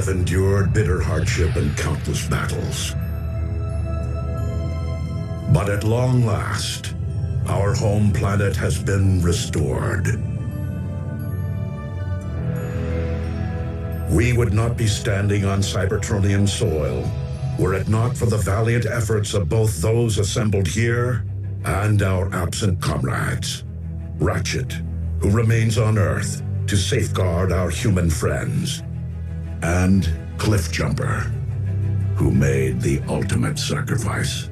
have endured bitter hardship and countless battles. But at long last, our home planet has been restored. We would not be standing on Cybertronian soil were it not for the valiant efforts of both those assembled here and our absent comrades. Ratchet, who remains on Earth to safeguard our human friends, and Cliffjumper, who made the ultimate sacrifice.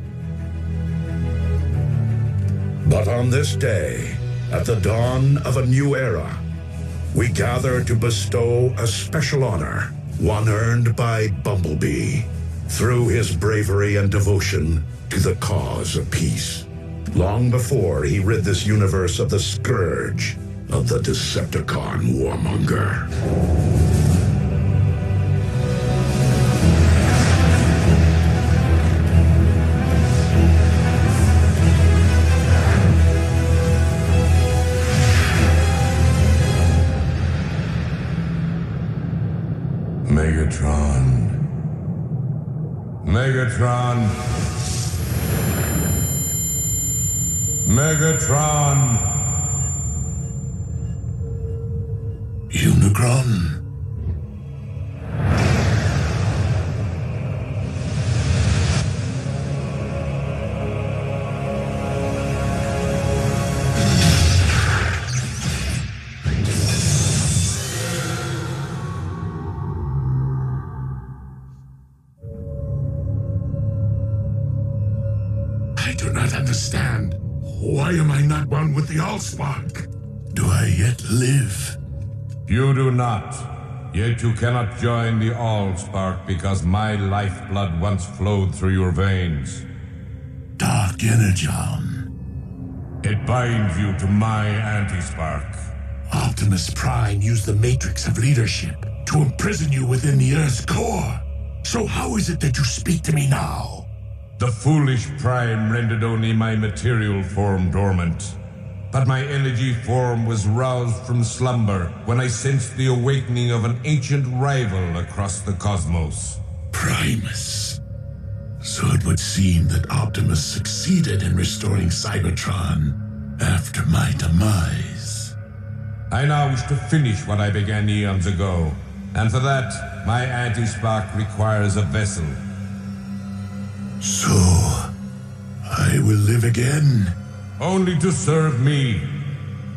But on this day, at the dawn of a new era, we gather to bestow a special honor, one earned by Bumblebee, through his bravery and devotion to the cause of peace, long before he rid this universe of the scourge of the Decepticon warmonger. Megatron. Megatron. Unicron. I do not understand. Why am I not one with the Allspark? Do I yet live? You do not. Yet you cannot join the Allspark because my lifeblood once flowed through your veins. Dark Energon. It binds you to my anti-spark. Optimus Prime used the Matrix of leadership to imprison you within the Earth's core. So how is it that you speak to me now? The foolish Prime rendered only my material form dormant. But my energy form was roused from slumber when I sensed the awakening of an ancient rival across the cosmos. Primus. So it would seem that Optimus succeeded in restoring Cybertron after my demise. I now wish to finish what I began eons ago, and for that, my anti-spark requires a vessel. So, I will live again? Only to serve me.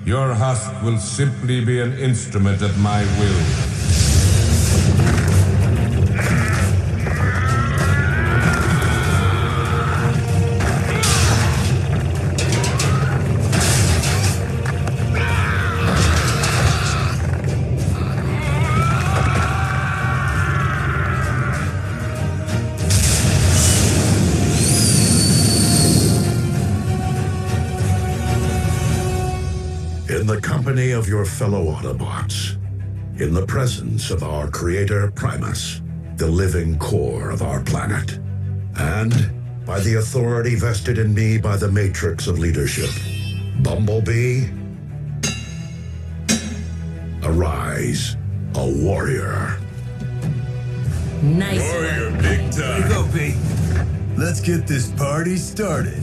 Your husk will simply be an instrument at my will. In the company of your fellow Autobots, in the presence of our creator Primus, the living core of our planet, and by the authority vested in me by the Matrix of Leadership, Bumblebee, arise, a warrior. Nice. Warrior, big time. Here you go, B. Let's get this party started.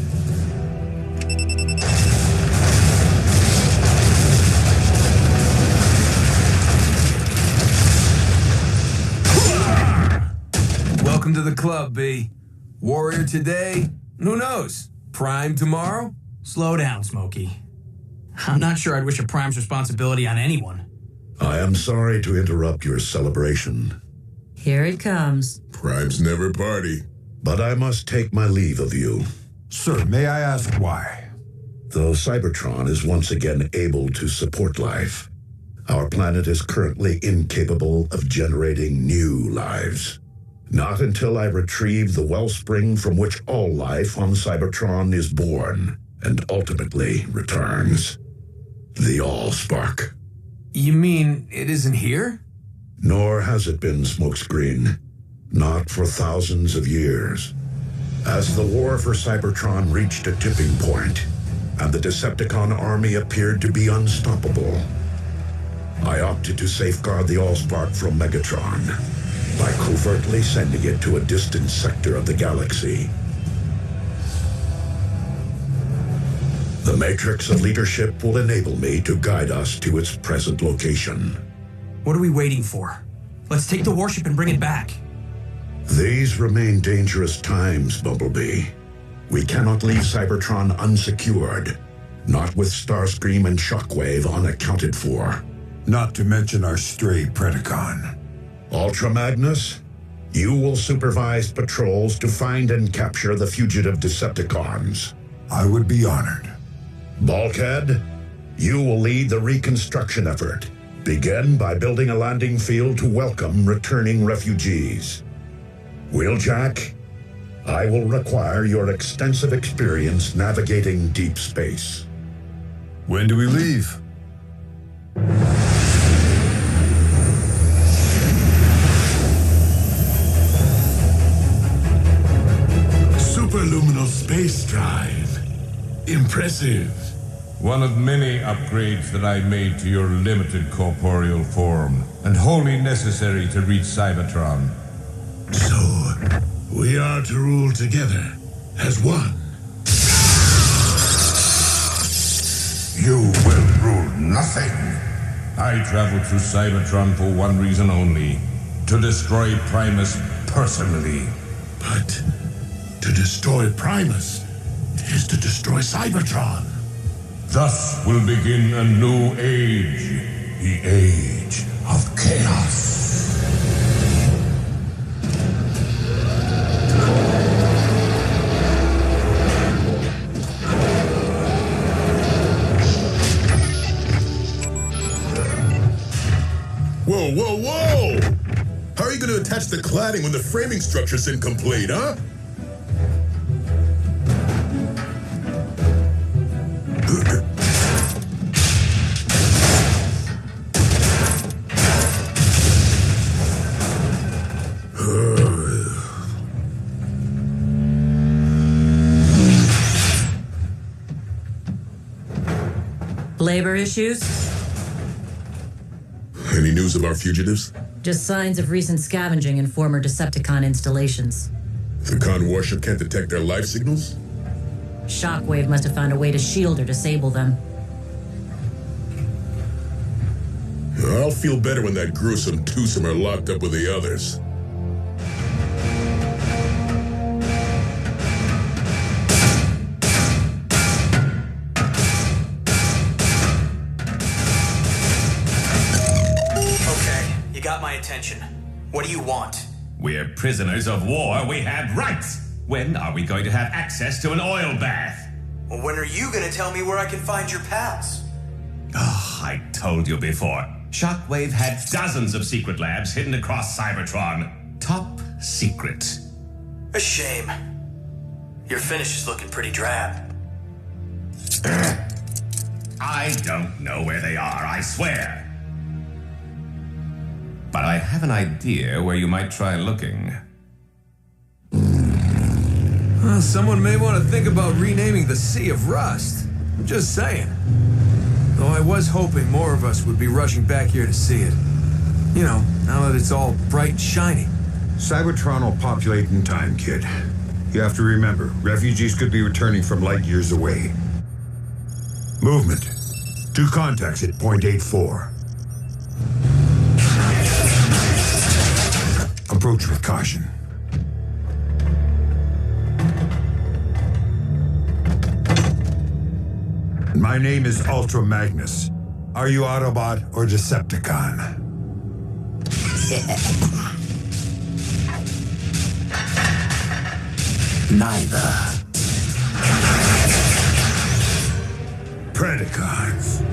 Welcome to the club, B. Warrior today? Who knows? Prime tomorrow? Slow down, Smokey. I'm not sure I'd wish a Prime's responsibility on anyone. I am sorry to interrupt your celebration. Here it comes. Primes never party. But I must take my leave of you. Sir, may I ask why? Though Cybertron is once again able to support life, our planet is currently incapable of generating new lives. Not until I retrieve the wellspring from which all life on Cybertron is born and ultimately returns. The Allspark. You mean it isn't here? Nor has it been, Smokescreen. Not for thousands of years. As the war for Cybertron reached a tipping point, and the Decepticon army appeared to be unstoppable, I opted to safeguard the Allspark from Megatron, by covertly sending it to a distant sector of the galaxy. The matrix of leadership will enable me to guide us to its present location. What are we waiting for? Let's take the warship and bring it back. These remain dangerous times, Bumblebee. We cannot leave Cybertron unsecured, not with Starscream and Shockwave unaccounted for. Not to mention our stray Predacon. Ultra Magnus, you will supervise patrols to find and capture the fugitive Decepticons. I would be honored. Bulkhead, you will lead the reconstruction effort. Begin by building a landing field to welcome returning refugees. Wheeljack, I will require your extensive experience navigating deep space. When do we leave? Superluminal space drive. Impressive. One of many upgrades that I made to your limited corporeal form, and wholly necessary to reach Cybertron. So, we are to rule together as one. You will rule nothing. I traveled through Cybertron for one reason only: to destroy Primus personally. But to destroy Primus is to destroy Cybertron. Thus will begin a new age, the age of chaos. Whoa, whoa, whoa! How are you going to attach the cladding when the framing structure's incomplete, huh? Labor issues? Any news of our fugitives? Just signs of recent scavenging in former Decepticon installations. The Khan warship can't detect their life signals? Shockwave must have found a way to shield or disable them. I'll feel better when that gruesome twosome are locked up with the others. Got my attention. What do you want? We're prisoners of war. We have rights. When are we going to have access to an oil bath? Well, when are you gonna tell me where I can find your pals? Oh, I told you before. Shockwave had dozens of secret labs hidden across Cybertron. Top secret. A shame. Your finish is looking pretty drab. I don't know where they are, I swear. But I have an idea where you might try looking. Well, someone may want to think about renaming the Sea of Rust. Just saying. Though I was hoping more of us would be rushing back here to see it. You know, now that it's all bright and shiny. Cybertron will populate in time, kid. You have to remember, refugees could be returning from light years away. Movement. 2 contacts at point 84. Approach with caution. My name is Ultra Magnus. Are you Autobot or Decepticon? Neither. Predacons.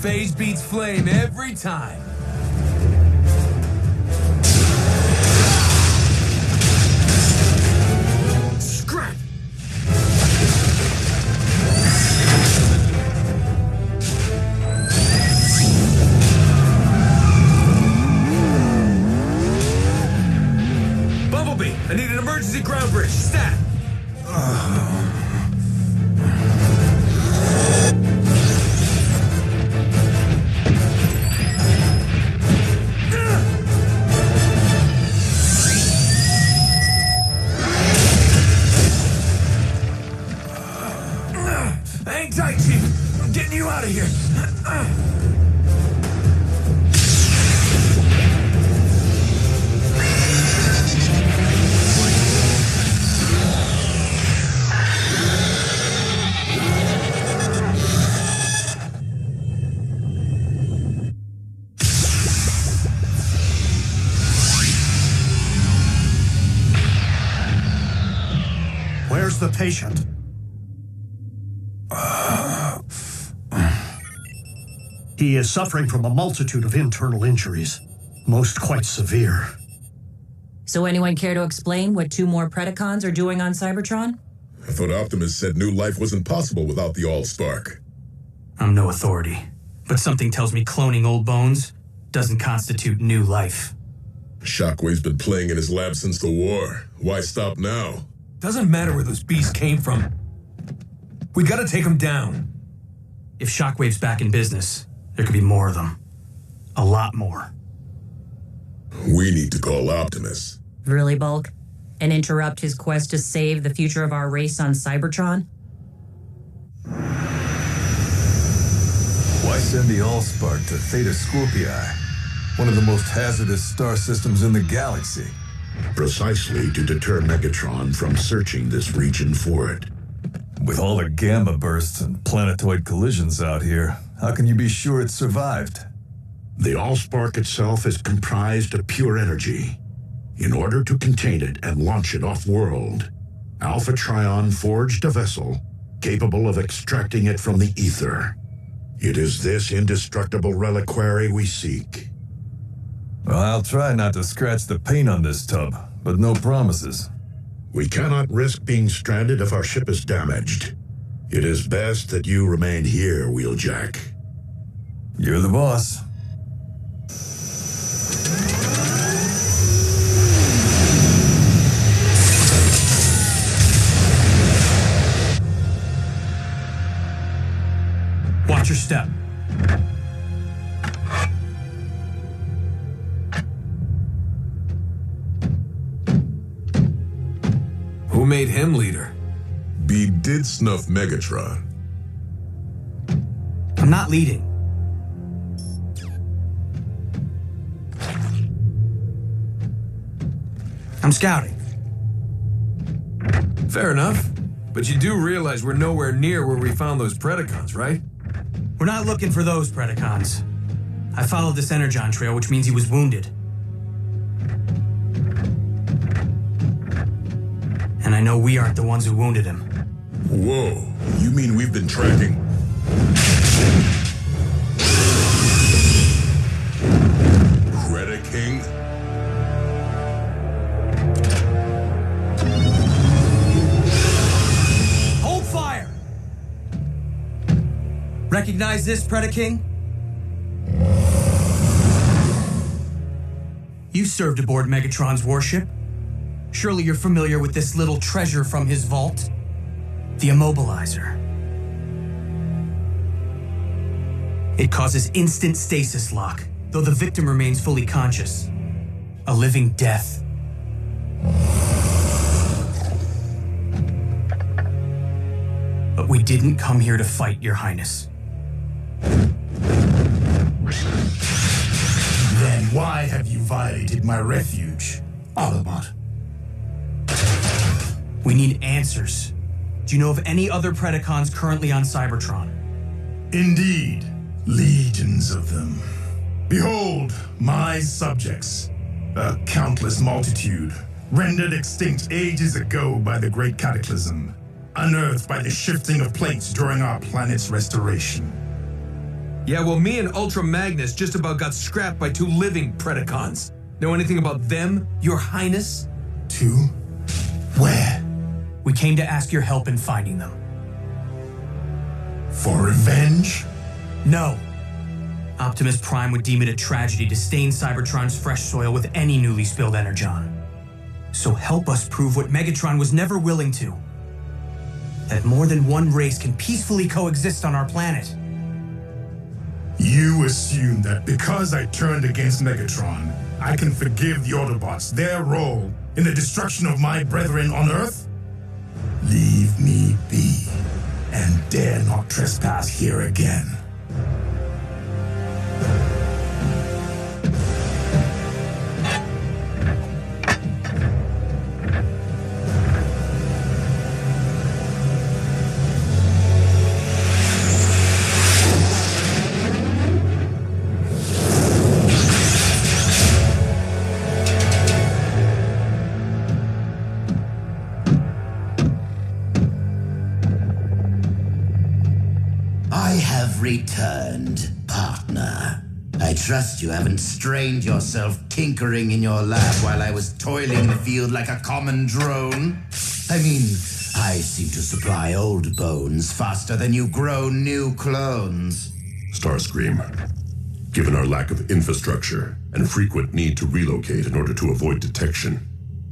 phase beats flame every time. Scrap! Bumblebee, I need an emergency ground bridge. Stat! Hang tight, Chief. I'm getting you out of here. Where's the patient? He is suffering from a multitude of internal injuries, most quite severe. So anyone care to explain what 2 more Predacons are doing on Cybertron? I thought Optimus said new life wasn't possible without the All-Spark. I'm no authority, but something tells me cloning old bones doesn't constitute new life. Shockwave's been playing in his lab since the war. Why stop now? Doesn't matter where those beasts came from. We gotta take them down. If Shockwave's back in business, there could be more of them. A lot more. We need to call Optimus. Really, Bulk? And interrupt his quest to save the future of our race on Cybertron? Why send the Allspark to Theta Scorpii, one of the most hazardous star systems in the galaxy? Precisely to deter Megatron from searching this region for it. With all the gamma bursts and planetoid collisions out here, how can you be sure it survived? The Allspark itself is comprised of pure energy. In order to contain it and launch it off-world, Alpha Trion forged a vessel capable of extracting it from the ether. It is this indestructible reliquary we seek. Well, I'll try not to scratch the paint on this tub, but no promises. We cannot risk being stranded if our ship is damaged. It is best that you remain here, Wheeljack. You're the boss. Watch your step. Who made him leader? B did snuff Megatron. I'm not leading. I'm scouting. Fair enough. But you do realize we're nowhere near where we found those Predacons, right? We're not looking for those Predacons. I followed this Energon trail, which means he was wounded. And I know we aren't the ones who wounded him. Whoa, you mean we've been tracking? Predaking? Hold fire! Recognize this, Predaking? You served aboard Megatron's warship. Surely you're familiar with this little treasure from his vault? The Immobilizer. It causes instant stasis lock, though the victim remains fully conscious. A living death. But we didn't come here to fight, Your Highness. Then why have you violated my refuge, Autobot? We need answers. Do you know of any other Predacons currently on Cybertron? Indeed, legions of them. Behold, my subjects, a countless multitude, rendered extinct ages ago by the Great Cataclysm, unearthed by the shifting of plates during our planet's restoration. Yeah, well, me and Ultra Magnus just about got scrapped by 2 living Predacons. Know anything about them, Your Highness? 2? Where? We came to ask your help in finding them. For revenge? No. Optimus Prime would deem it a tragedy to stain Cybertron's fresh soil with any newly spilled energon. So help us prove what Megatron was never willing to. That more than one race can peacefully coexist on our planet. You assume that because I turned against Megatron, I can forgive the Autobots their role in the destruction of my brethren on Earth? Leave me be, and dare not trespass here again. Returned, partner. I trust you haven't strained yourself tinkering in your lab while I was toiling in the field like a common drone. I mean, I seem to supply old bones faster than you grow new clones. Starscream, given our lack of infrastructure and frequent need to relocate in order to avoid detection,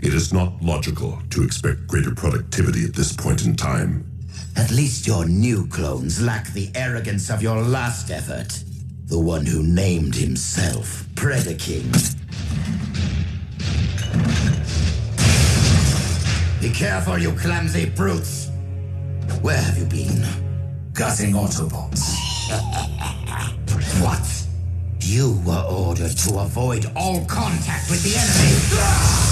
it is not logical to expect greater productivity at this point in time. At least your new clones lack the arrogance of your last effort. The one who named himself Predacons. Be careful, you clumsy brutes! Where have you been? Gutting Autobots. What? You were ordered to avoid all contact with the enemy!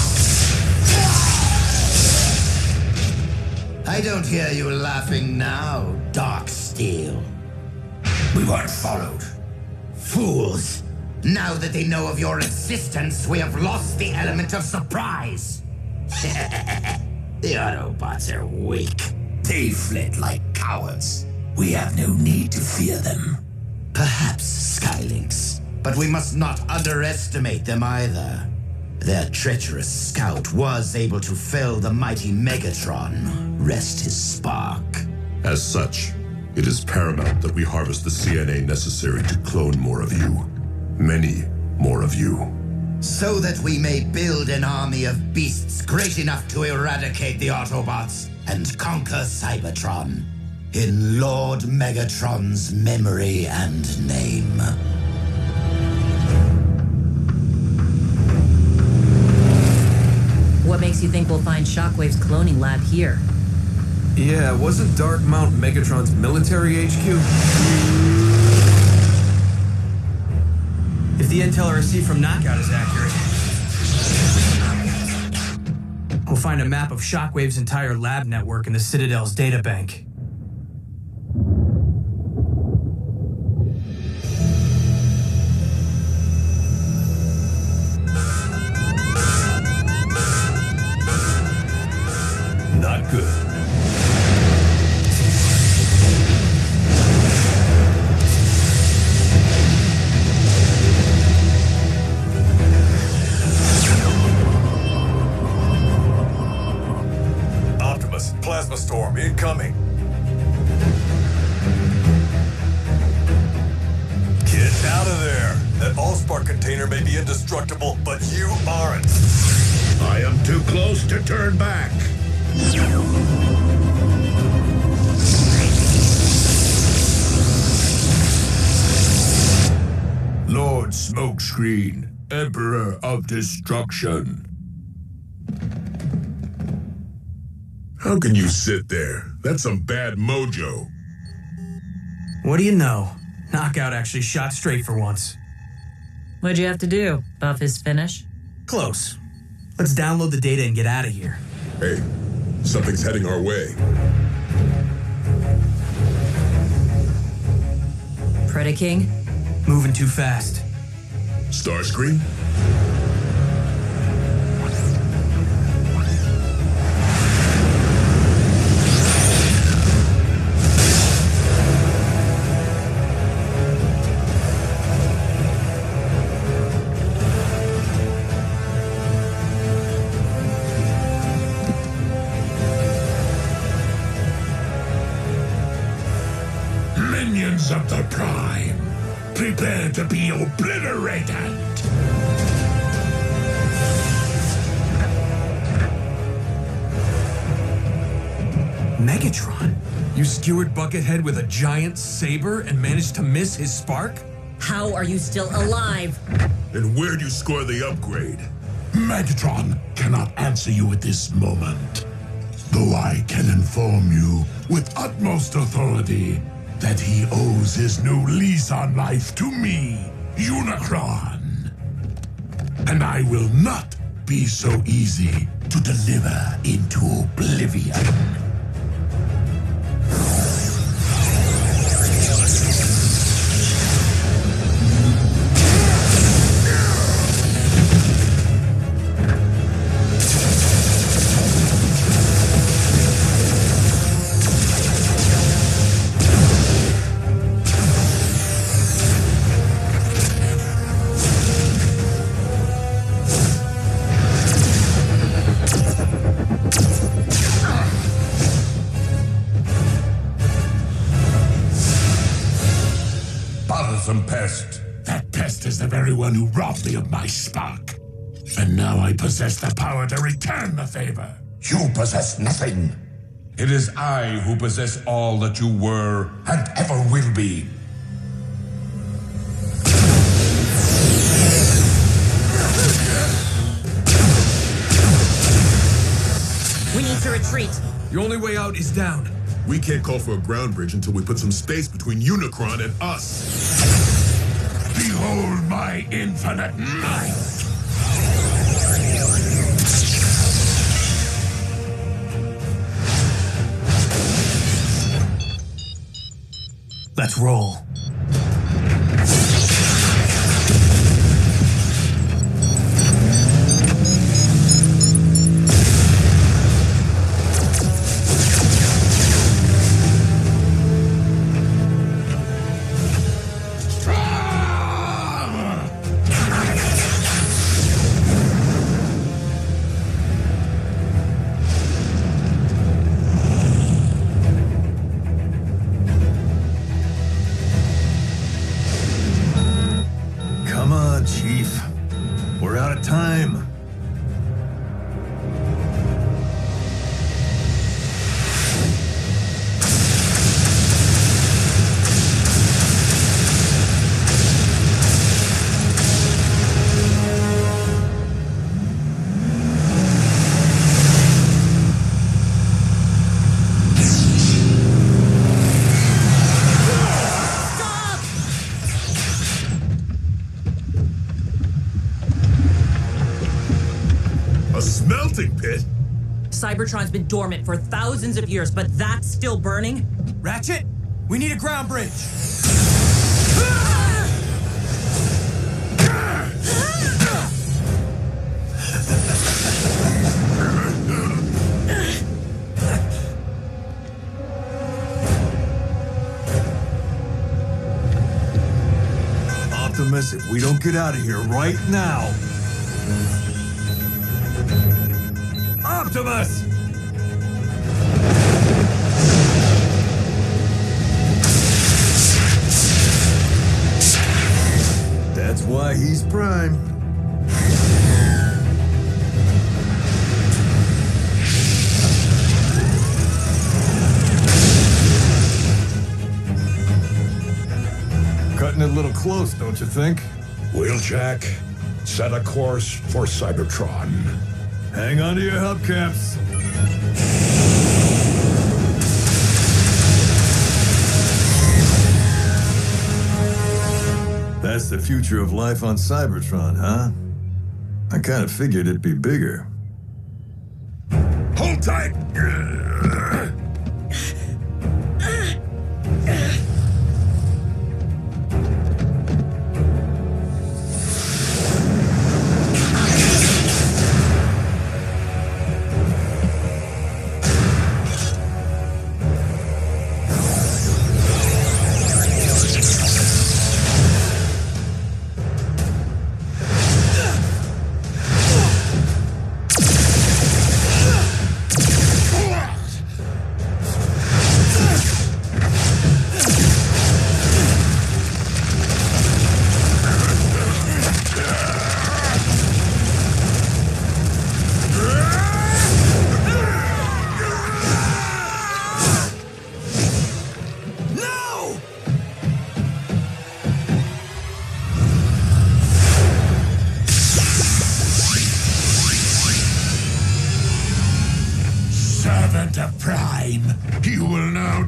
I don't hear you laughing now, Darksteel. We weren't followed. Fools! Now that they know of your existence, we have lost the element of surprise. The Autobots are weak. They fled like cowards. We have no need to fear them. Perhaps Skylinks, but we must not underestimate them either. Their treacherous scout was able to fell the mighty Megatron. Rest his spark. As such, it is paramount that we harvest the CNA necessary to clone more of you. Many more of you. So that we may build an army of beasts great enough to eradicate the Autobots and conquer Cybertron. In Lord Megatron's memory and name. What makes you think we'll find Shockwave's cloning lab here? Yeah, wasn't Dark Mount Megatron's military HQ? If the intel I received from Knockout is accurate, we'll find a map of Shockwave's entire lab network in the Citadel's databank. Not good. Optimus, plasma storm incoming. Get out of there. That Allspark container may be indestructible, but you aren't. I am too close to turn back. Lord Smokescreen, Emperor of Destruction. How can you sit there? That's some bad mojo. What do you know? Knockout actually shot straight for once. What'd you have to do? Buff his finish? Close. Let's download the data and get out of here. Hey, something's heading our way. Predaking? Moving too fast. Starscream? Sons of the Prime, prepare to be obliterated! Megatron? You skewered Buckethead with a giant saber and managed to miss his spark? How are you still alive? And where do you score the upgrade? Megatron cannot answer you at this moment, though I can inform you with utmost authority that he owes his new lease on life to me, Unicron. And I will not be so easy to deliver into oblivion. Bothersome pest. That pest is the very one who robbed me of my spark. And now I possess the power to return the favor. You possess nothing. It is I who possess all that you were and ever will be. We need to retreat. The only way out is down. We can't call for a ground bridge until we put some space between Unicron and us. Behold my infinite might! Let's roll. Come on, Chief. We're out of time. Smelting pit? Cybertron's been dormant for thousands of years, but that's still burning? Ratchet, we need a ground bridge. Optimus, if we don't get out of here right now. Optimus! That's why he's Prime. Cutting it a little close, don't you think? Wheeljack, set a course for Cybertron. Hang on to your hubcaps. That's the future of life on Cybertron, huh? I kind of figured it'd be bigger. Hold tight!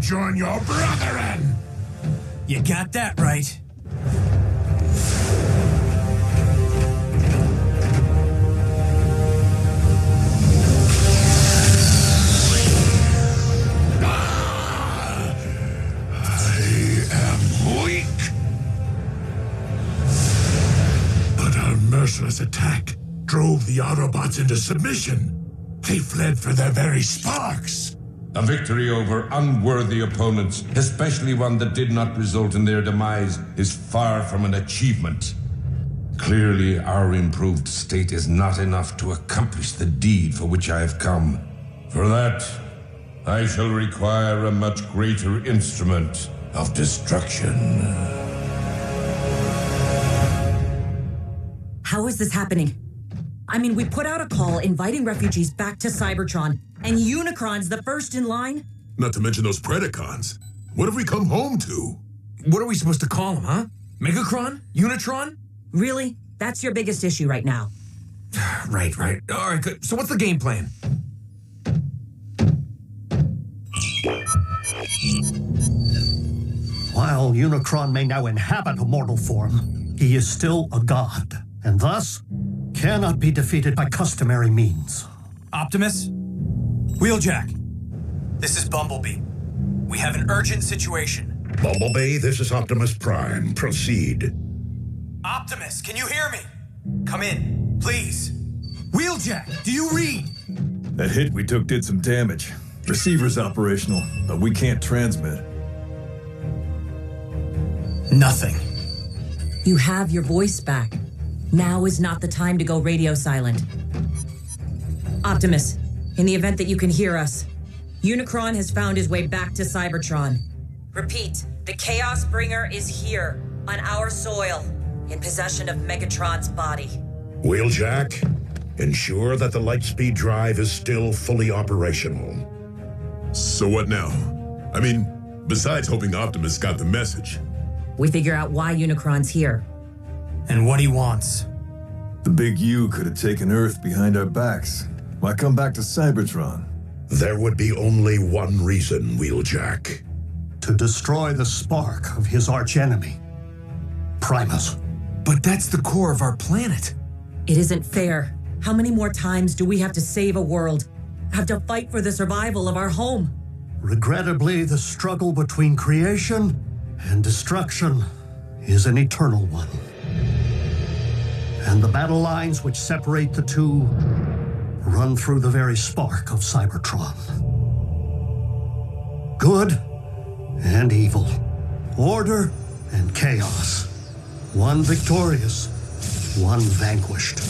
join your brethren! You got that right. Merciless attack drove the Autobots into submission. They fled for their very sparks. A victory over unworthy opponents, especially one that did not result in their demise, is far from an achievement. Clearly, our improved state is not enough to accomplish the deed for which I have come. For that, I shall require a much greater instrument of destruction. How is this happening? I mean, we put out a call inviting refugees back to Cybertron, and Unicron's the first in line? Not to mention those Predacons. What have we come home to? What are we supposed to call them, huh? Megacron? Unitron? Really? That's your biggest issue right now? Right. All right, good. So what's the game plan? While Unicron may now inhabit a mortal form, he is still a god, and thus cannot be defeated by customary means. Optimus? Wheeljack. This is Bumblebee. We have an urgent situation. Bumblebee, this is Optimus Prime. Proceed. Optimus, can you hear me? Come in, please. Wheeljack, do you read? That hit we took did some damage. Receiver's operational, but we can't transmit. Nothing. You have your voice back. Now is not the time to go radio silent. Optimus, in the event that you can hear us, Unicron has found his way back to Cybertron. Repeat, the Chaos Bringer is here, on our soil, in possession of Megatron's body. Wheeljack, ensure that the Lightspeed drive is still fully operational. So what now? I mean, besides hoping Optimus got the message. We figure out why Unicron's here. And what he wants. The big U could have taken Earth behind our backs. Why come back to Cybertron? There would be only one reason, Wheeljack. To destroy the spark of his archenemy, Primus. But that's the core of our planet. It isn't fair. How many more times do we have to save a world? Have to fight for the survival of our home? Regrettably, the struggle between creation and destruction is an eternal one. And the battle lines which separate the two run through the very spark of Cybertron. Good and evil, order and chaos. One victorious, one vanquished.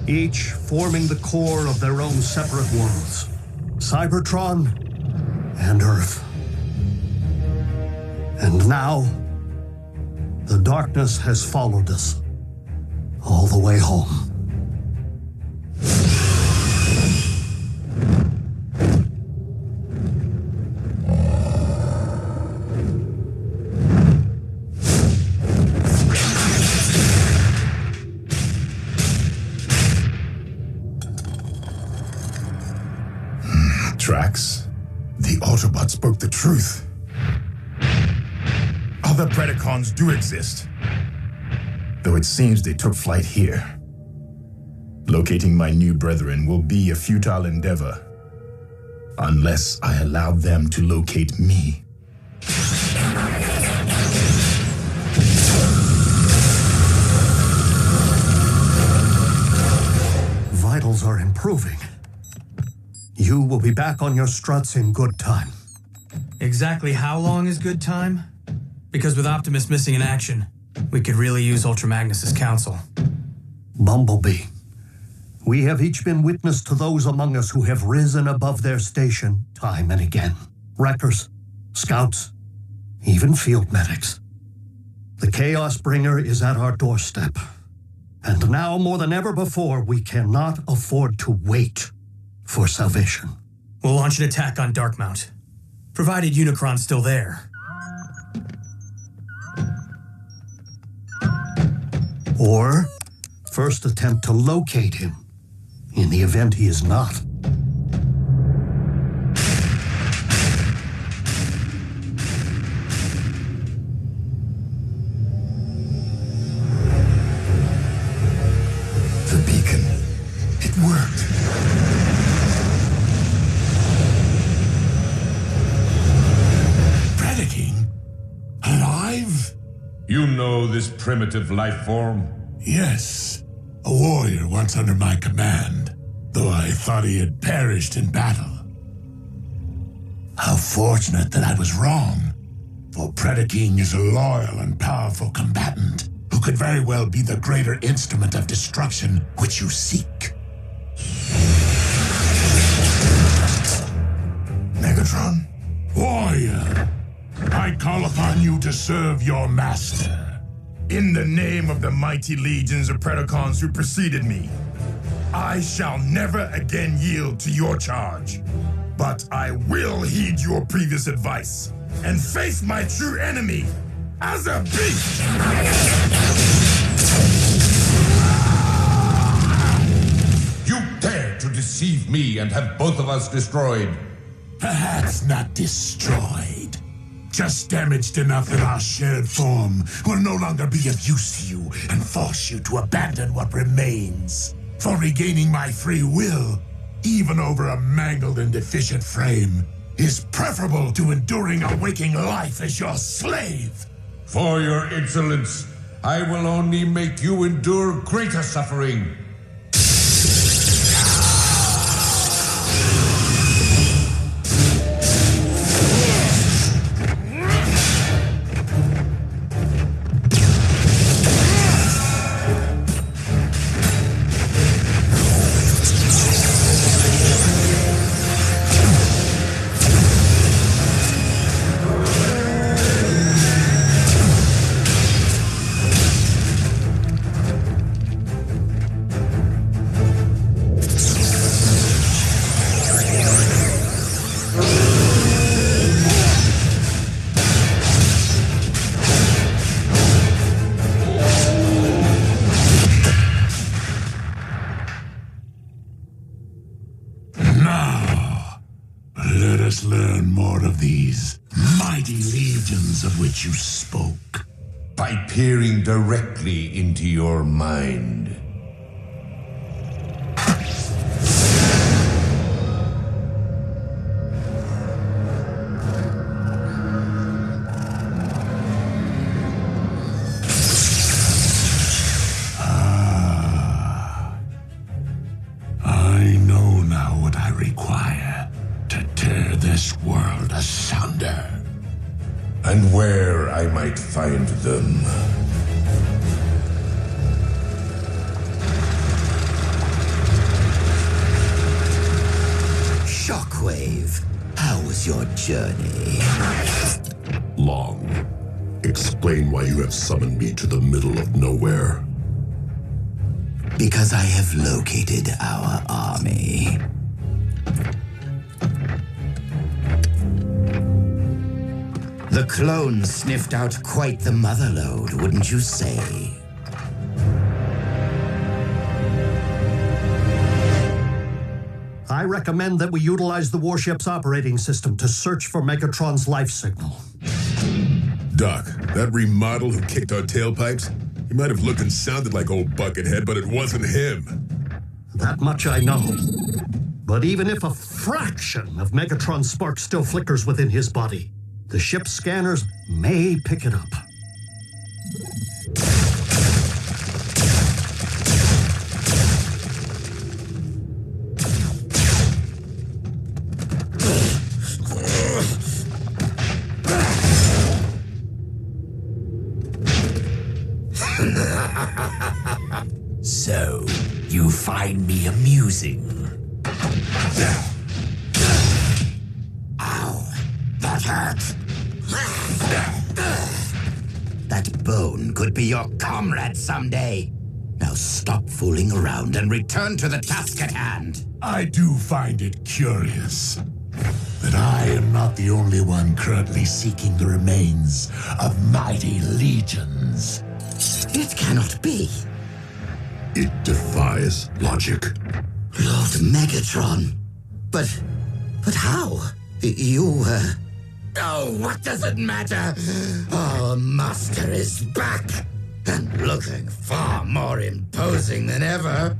Each forming the core of their own separate worlds. Cybertron and Earth. And now, the darkness has followed us all the way home. Drax, the Autobot spoke the truth. Other Predacons do exist, though it seems they took flight here. Locating my new brethren will be a futile endeavor, unless I allow them to locate me. Vitals are improving. You will be back on your struts in good time. Exactly how long is good time? Because with Optimus missing in action, we could really use Ultra Magnus's counsel. Bumblebee, we have each been witness to those among us who have risen above their station time and again. Wreckers, scouts, even field medics. The Chaos Bringer is at our doorstep. And now more than ever before, we cannot afford to wait for salvation. We'll launch an attack on Darkmount, provided Unicron's still there. Or first attempt to locate him, in the event he is not. alive? You know this primitive life form? Yes. A warrior once under my command, though I thought he had perished in battle. How fortunate that I was wrong, for Predacon is a loyal and powerful combatant who could very well be the greater instrument of destruction which you seek. Megatron? Warrior, I call upon you to serve your master. In the name of the mighty legions of Predacons who preceded me, I shall never again yield to your charge. But I will heed your previous advice and face my true enemy as a beast! You dare to deceive me and have both of us destroyed. Perhaps not destroyed. Just damaged enough that our shared form will no longer be of use to you and force you to abandon what remains. For regaining my free will, even over a mangled and deficient frame, is preferable to enduring a waking life as your slave. For your insolence, I will only make you endure greater suffering. Let us learn more of these mighty legions of which you spoke. By peering directly into your mind. I know now what I require to tear this world asunder. And where I might find them. Shockwave, how was your journey? Long. Explain why you have summoned me to the middle of nowhere. Because I have located our army. The clones sniffed out quite the motherlode, wouldn't you say? I recommend that we utilize the warship's operating system to search for Megatron's life signal. Doc, that remodel who kicked our tailpipes, he might have looked and sounded like old Buckethead, but it wasn't him. That much I know. But even if a fraction of Megatron's spark still flickers within his body, the ship's scanners may pick it up. So, you find me amusing? Ow, that hurt. That bone could be your comrade someday. Now stop fooling around and return to the task at hand. I do find it curious that I am not the only one currently seeking the remains of mighty legions. It cannot be. It defies logic. Lord Megatron. But how? You, Oh, what does it matter? Our master is back, and looking far more imposing than ever.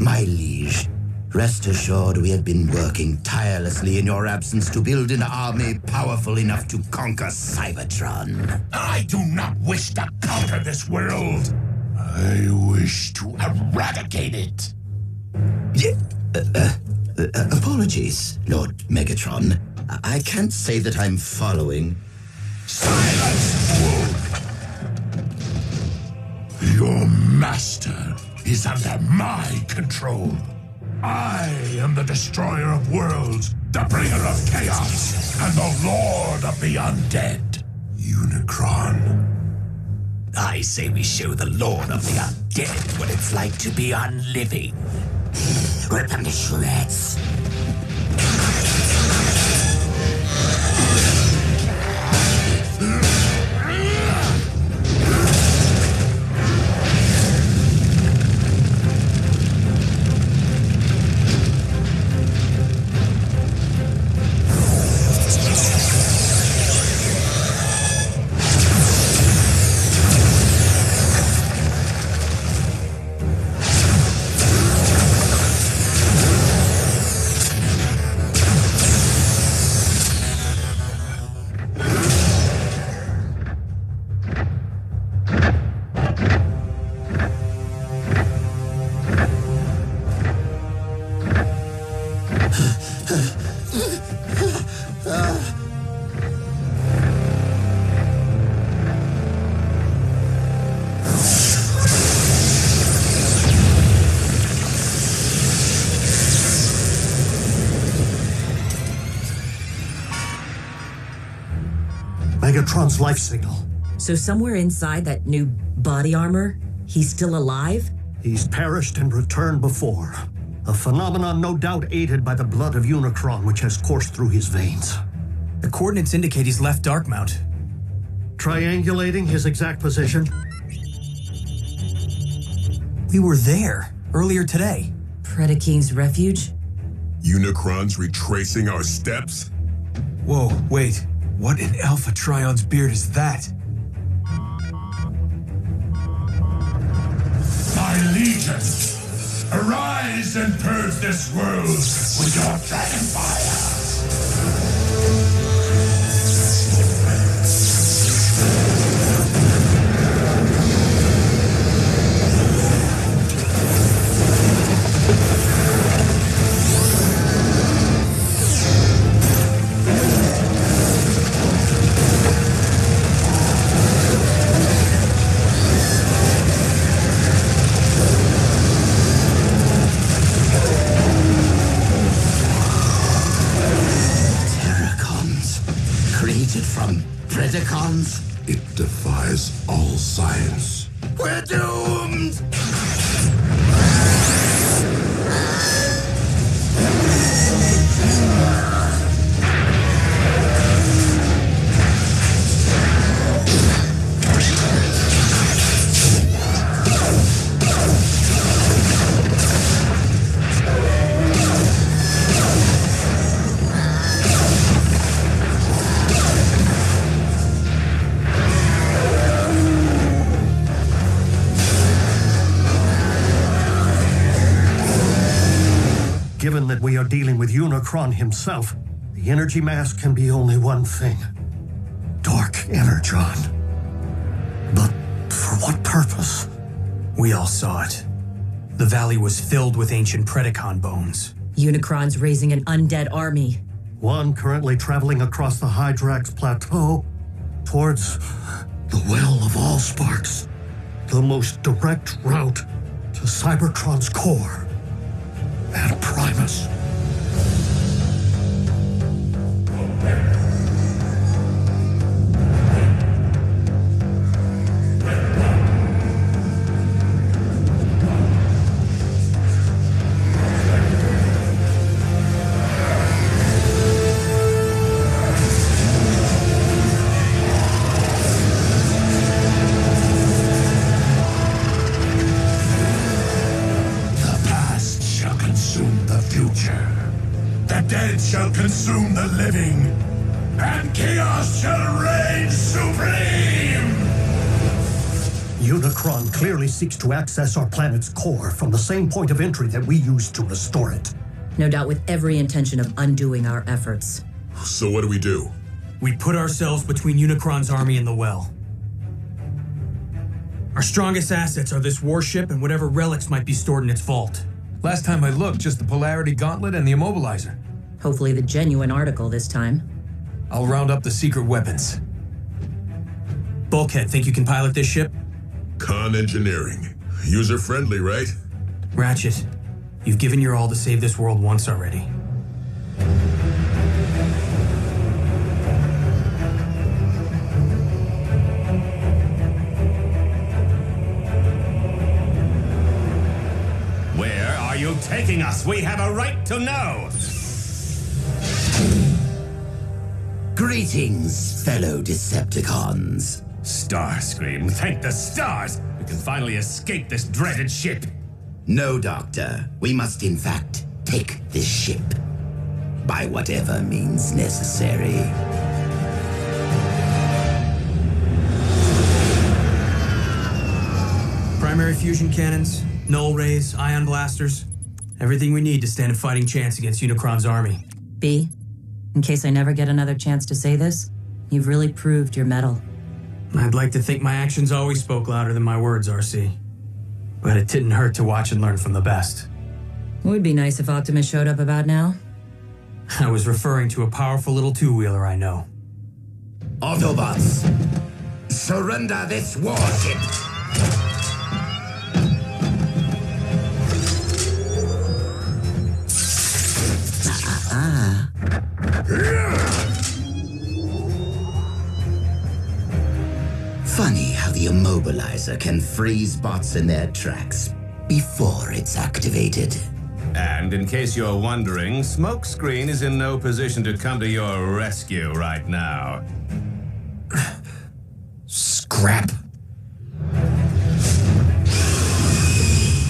My liege, Rest assured, we have been working tirelessly in your absence to build an army powerful enough to conquer Cybertron. I do not wish to conquer this world. I wish to eradicate it. Apologies, Lord Megatron. I can't say that I'm following. Silence, fool! Your master is under my control. I am the destroyer of worlds, the bringer of chaos, and the lord of the undead. Unicron. I say we show the lord of the undead what it's like to be unliving. Rip them to shreds. Megatron's life signal. So somewhere inside that new body armor, he's still alive? He's perished and returned before. A phenomenon no doubt aided by the blood of Unicron which has coursed through his veins. The coordinates indicate he's left Darkmount. Triangulating his exact position. We were there earlier today. Predacons' refuge? Unicron's retracing our steps? Whoa, wait. What in Alpha Trion's beard is that? My legion, arise and purge this world with your dragon fire. From Predacons? It defies all science. We're doomed! Given that we are dealing with Unicron himself, the energy mass can be only one thing. Dark Energon. But for what purpose? We all saw it. The valley was filled with ancient Predacon bones. Unicron's raising an undead army. One currently traveling across the Hydrax Plateau towards the Well of Allsparks, the most direct route to Cybertron's core and Primus. Shall consume the living, and chaos shall reign supreme! Unicron clearly seeks to access our planet's core from the same point of entry that we used to restore it. No doubt with every intention of undoing our efforts. So what do we do? We put ourselves between Unicron's army and the well. Our strongest assets are this warship and whatever relics might be stored in its vault. Last time I looked, just the Polarity Gauntlet and the Immobilizer. Hopefully the genuine article this time. I'll round up the secret weapons. Bulkhead, think you can pilot this ship? Con engineering. User-friendly, right? Ratchet, you've given your all to save this world once already. Where are you taking us? We have a right to know! Greetings, fellow Decepticons. Starscream, thank the stars! We can finally escape this dreaded ship. No, Doctor. We must, in fact, take this ship. By whatever means necessary. Primary fusion cannons, null rays, ion blasters. Everything we need to stand a fighting chance against Unicron's army. B, in case I never get another chance to say this, you've really proved your mettle. I'd like to think my actions always spoke louder than my words, RC. But it didn't hurt to watch and learn from the best. Would be nice if Optimus showed up about now. I was referring to a powerful little two-wheeler I know. Autobots, surrender this warship! Funny how the Immobilizer can freeze bots in their tracks before it's activated. And in case you're wondering, Smokescreen is in no position to come to your rescue right now. Scrap.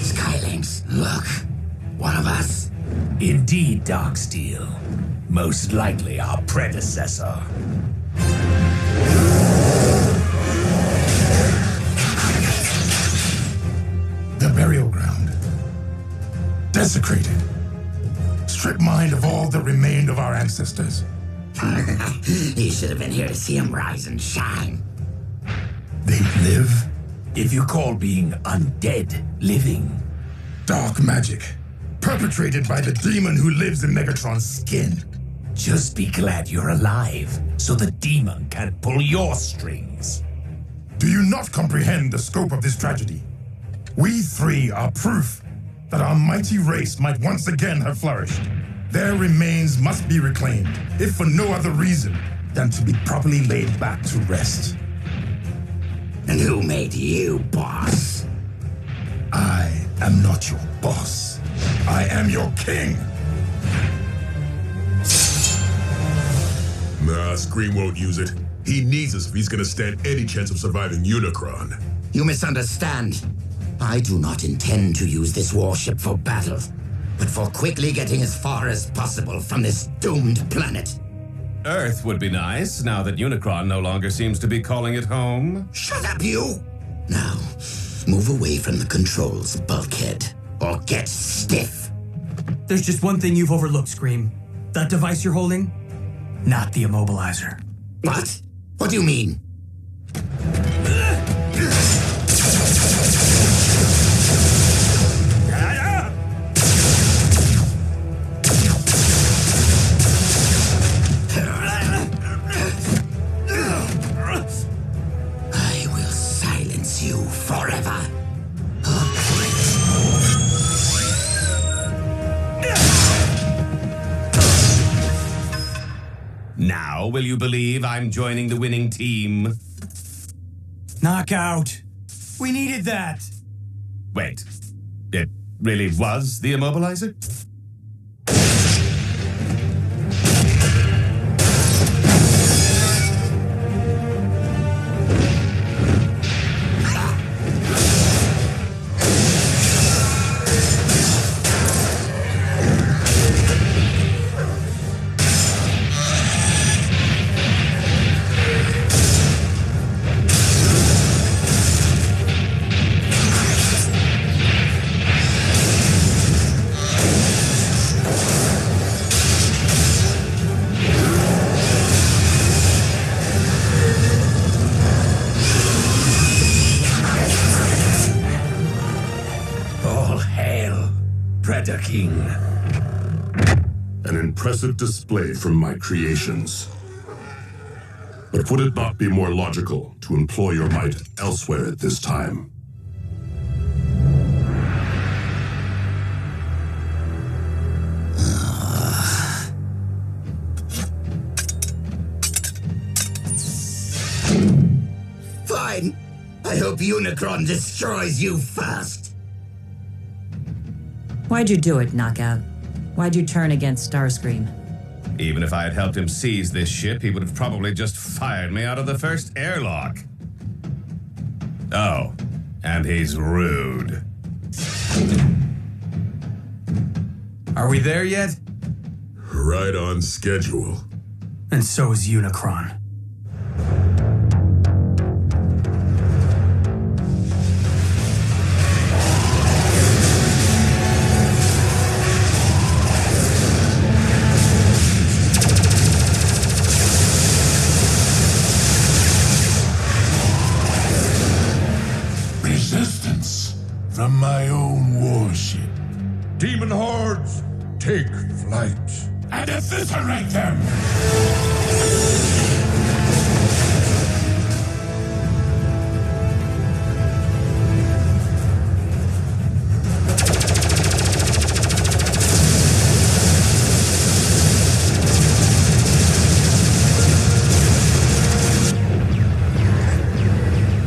Skylinks, look. One of us. Indeed, Darksteel. Most likely our predecessor. The burial ground. Desecrated. Stripped mined of all that remained of our ancestors. You should have been here to see them rise and shine. They live? If you call being undead living. Dark magic. Perpetrated by the demon who lives in Megatron's skin. Just be glad you're alive, so the demon can't pull your strings. Do you not comprehend the scope of this tragedy? We three are proof that our mighty race might once again have flourished. Their remains must be reclaimed, if for no other reason than to be properly laid back to rest. And who made you boss? I am not your boss. I am your king. Nah, Scream won't use it. He needs us if he's gonna stand any chance of surviving Unicron. You misunderstand. I do not intend to use this warship for battle, but for quickly getting as far as possible from this doomed planet. Earth would be nice, now that Unicron no longer seems to be calling it home. Shut up, you! Now, move away from the controls, Bulkhead, or get stiff. There's just one thing you've overlooked, Scream. That device you're holding? Not the Immobilizer. What? What do you mean? I will silence you forever. Now, will you believe I'm joining the winning team? Knockout! We needed that! Wait, it really was the Immobilizer? Predaking. An impressive display from my creations. But would it not be more logical to employ your might elsewhere at this time? Fine. I hope Unicron destroys you first. Why'd you do it, Knockout? Why'd you turn against Starscream? Even if I had helped him seize this ship, he would have probably just fired me out of the first airlock. Oh, and he's rude. Are we there yet? Right on schedule. And so is Unicron. Resistance from my own warship. Demon hordes, take flight. And eviscerate them!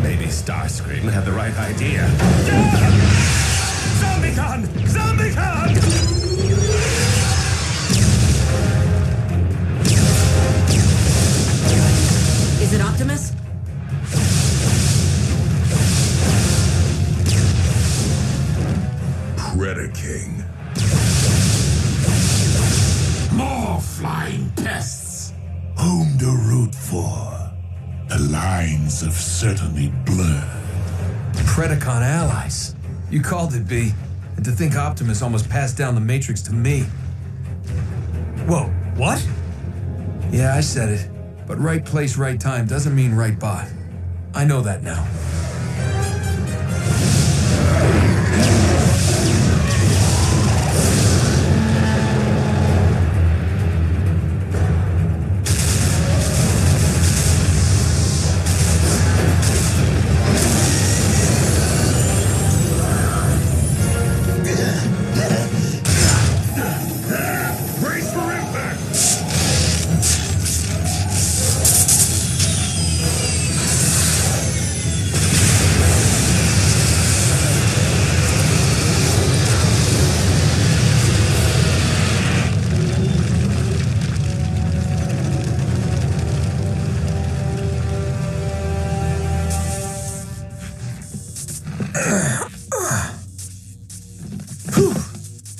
Maybe Starscream had the right idea. ZombieCon! ZombieCon! Is it Optimus? Predaking. More flying pests. Whom to root for? The lines have certainly blurred. Predacon allies. You called it, B. And to think Optimus almost passed down the Matrix to me. Whoa, what? Yeah, I said it. But right place, right time doesn't mean right bot. I know that now. Brace for impact!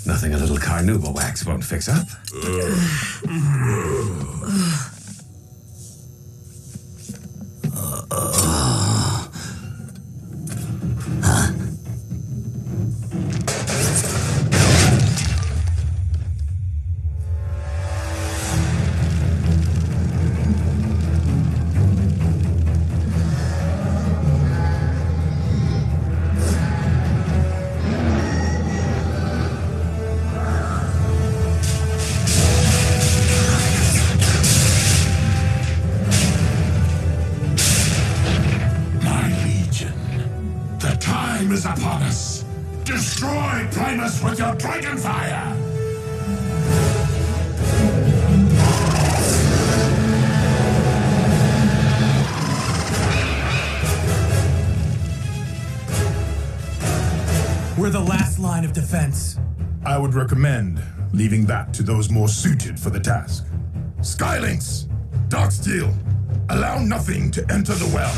Nothing a little carnauba wax won't fix up. My legion. The time is upon us. Destroy Primus with your dragon fire! We're the last line of defense. I would recommend leaving that to those more suited for the task. Skylinks! Darksteel! Allow nothing to enter the well.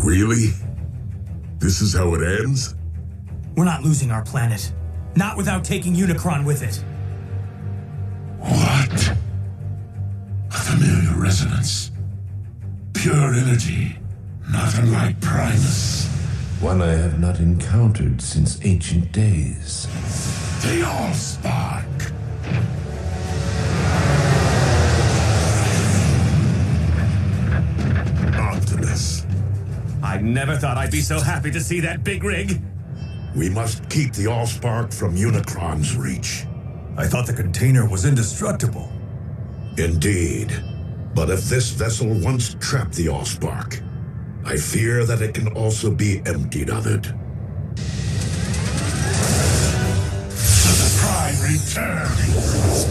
Really? This is how it ends? We're not losing our planet. Not without taking Unicron with it. What? A familiar resonance. Pure energy, not unlike Primus. One I have not encountered since ancient days. The Allspark. Optimus, I never thought I'd be so happy to see that big rig. we must keep the Allspark from Unicron's reach. I thought the container was indestructible. Indeed. But if this vessel once trapped the Allspark, I fear that it can also be emptied of it. The Prime returns.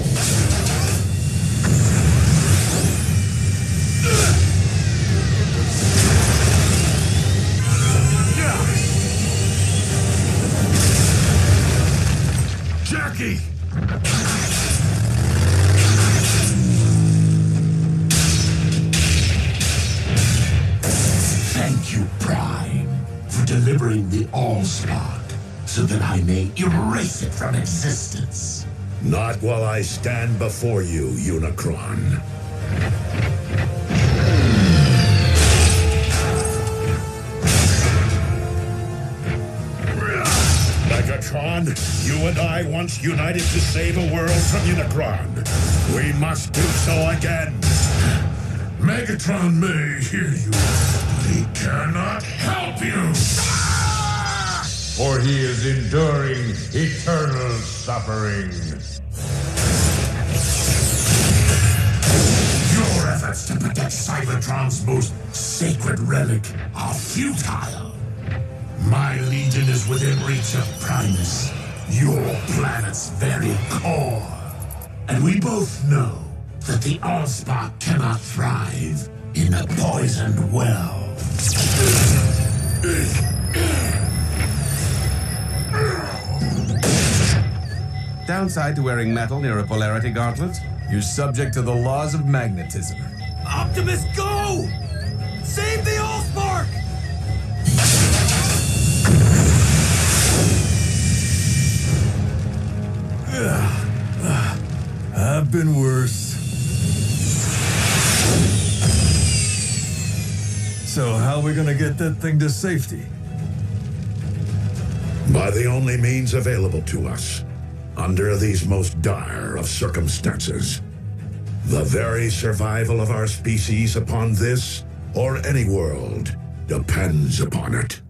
Jackie! Thank you, Prime, for delivering the Allspark so that I may erase it from existence. Not while I stand before you, Unicron. Megatron, you and I once united to save a world from Unicron. We must do so again. Megatron may hear you, but he cannot help you. For he is enduring eternal suffering. Your efforts to protect Cybertron's most sacred relic are futile. My legion is within reach of Primus, your planet's very core. And we both know that the Allspark cannot thrive in a poisoned well. Downside to wearing metal near a polarity gauntlet? You're subject to the laws of magnetism. Optimus, go! Save the Allspark! I've been worse. So how are we gonna get that thing to safety? By the only means available to us, under these most dire of circumstances. The very survival of our species upon this, or any world, depends upon it.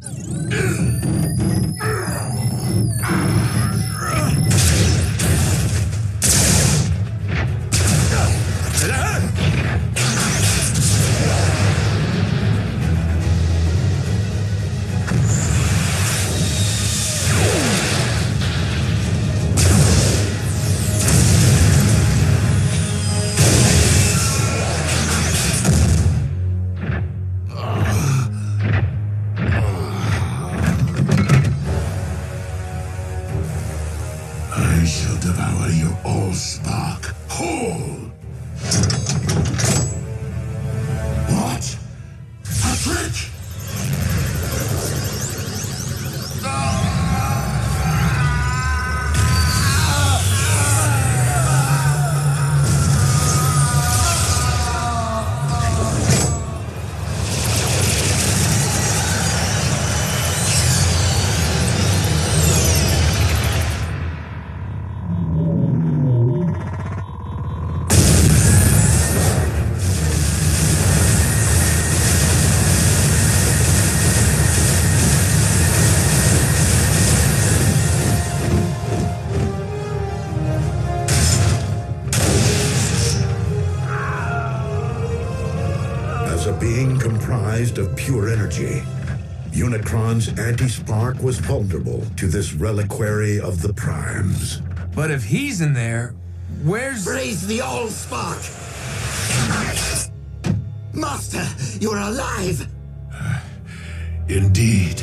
I shall devour your Allspark whole. What? A trick? As a being comprised of pure energy, Unicron's anti-spark was vulnerable to this reliquary of the Primes. But if he's in there, where's... Raise the Allspark! Master, you're alive! Indeed.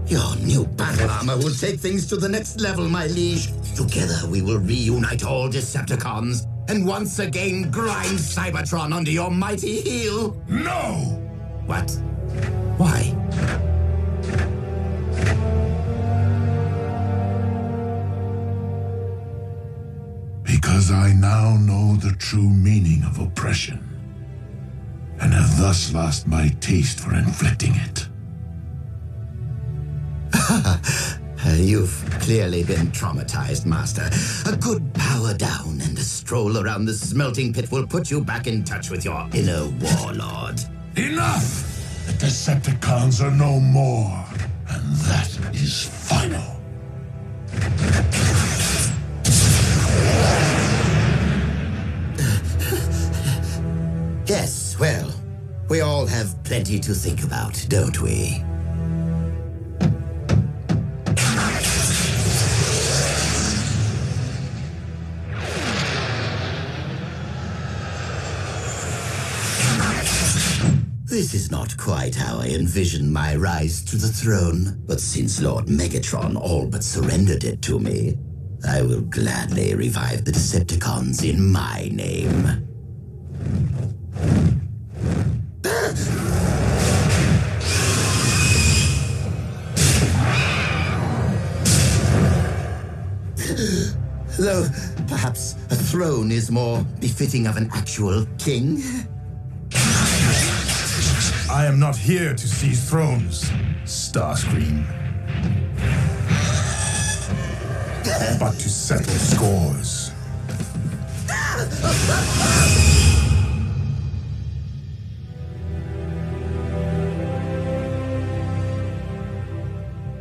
Your new battle armor will take things to the next level, my liege. Together we will reunite all Decepticons and once again grind Cybertron under your mighty heel. No! What? Why? true meaning of oppression, and have thus lost my taste for inflicting it. You've clearly been traumatized, Master. A good power down and a stroll around the smelting pit will put you back in touch with your inner warlord. Enough! The Decepticons are no more, and that is final. Yes, well, we all have plenty to think about, don't we? This is not quite how I envisioned my rise to the throne, but since Lord Megatron all but surrendered it to me, I will gladly revive the Decepticons in my name. Though perhaps a throne is more befitting of an actual king. I am not here to seize thrones, Starscream. But to settle scores.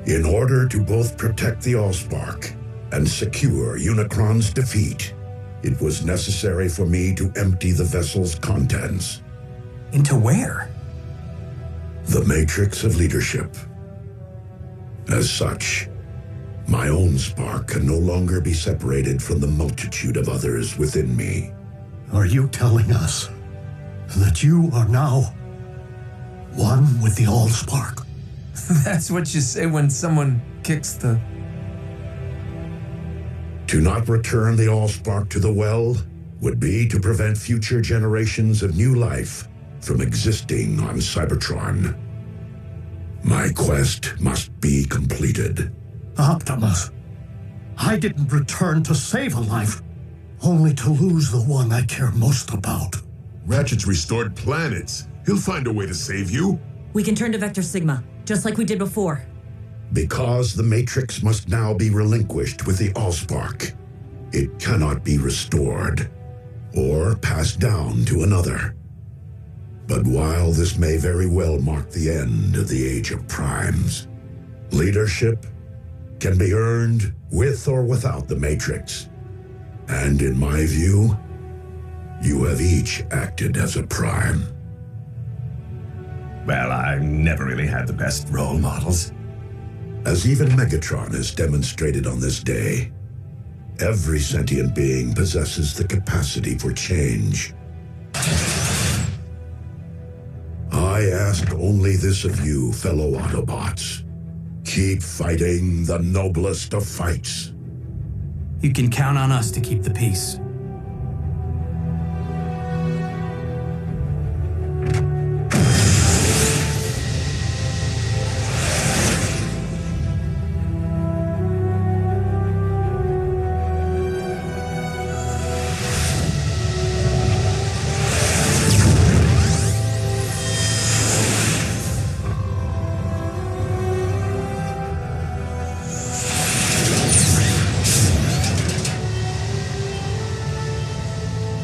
In order to both protect the Allspark and secure Unicron's defeat, it was necessary for me to empty the vessel's contents. Into where? The Matrix of Leadership. As such, my own spark can no longer be separated from the multitude of others within me. Are you telling us that you are now one with the Allspark? That's what you say when someone kicks the... To not return the Allspark to the well would be to prevent future generations of new life from existing on Cybertron. My quest must be completed. Optimus, I didn't return to save a life, only to lose the one I care most about. Ratchet's restored planets. He'll find a way to save you. We can turn to Vector Sigma, just like we did before. Because the Matrix must now be relinquished with the Allspark, it cannot be restored or passed down to another. But while this may very well mark the end of the Age of Primes, leadership can be earned with or without the Matrix. And in my view, you have each acted as a Prime. Well, I never really had the best role models. As even Megatron has demonstrated on this day, every sentient being possesses the capacity for change. I ask only this of you, fellow Autobots. Keep fighting the noblest of fights. You can count on us to keep the peace.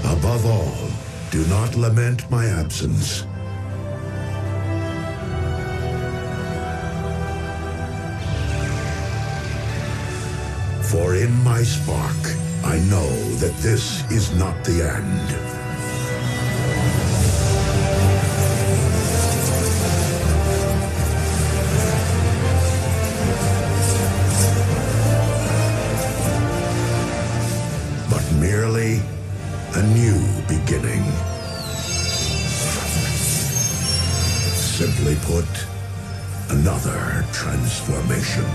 Above all, do not lament my absence. For in my spark, I know that this is not the end. Merely a new beginning. Simply put, another transformation.